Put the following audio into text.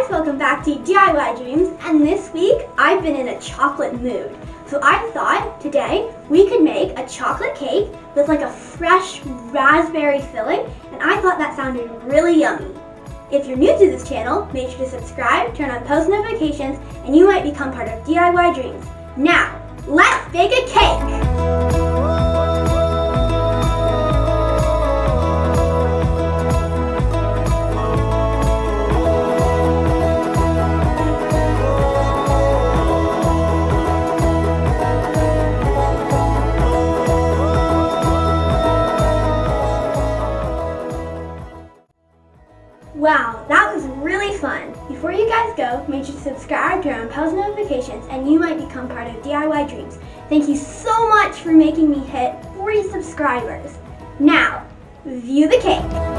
guys, welcome back to DIY Dreams, and this week I've been in a chocolate mood. So I thought today we could make a chocolate cake with like a fresh raspberry filling, and I thought that sounded really yummy. If you're new to this channel, make sure to subscribe, turn on post notifications, and you might become part of DIY Dreams. Now, let's bake a cake! Wow, that was really fun. Before you guys go, make sure to subscribe, turn on post notifications, and you might become part of DIY Dreams. Thank you so much for making me hit 40 subscribers. Now, view the cake.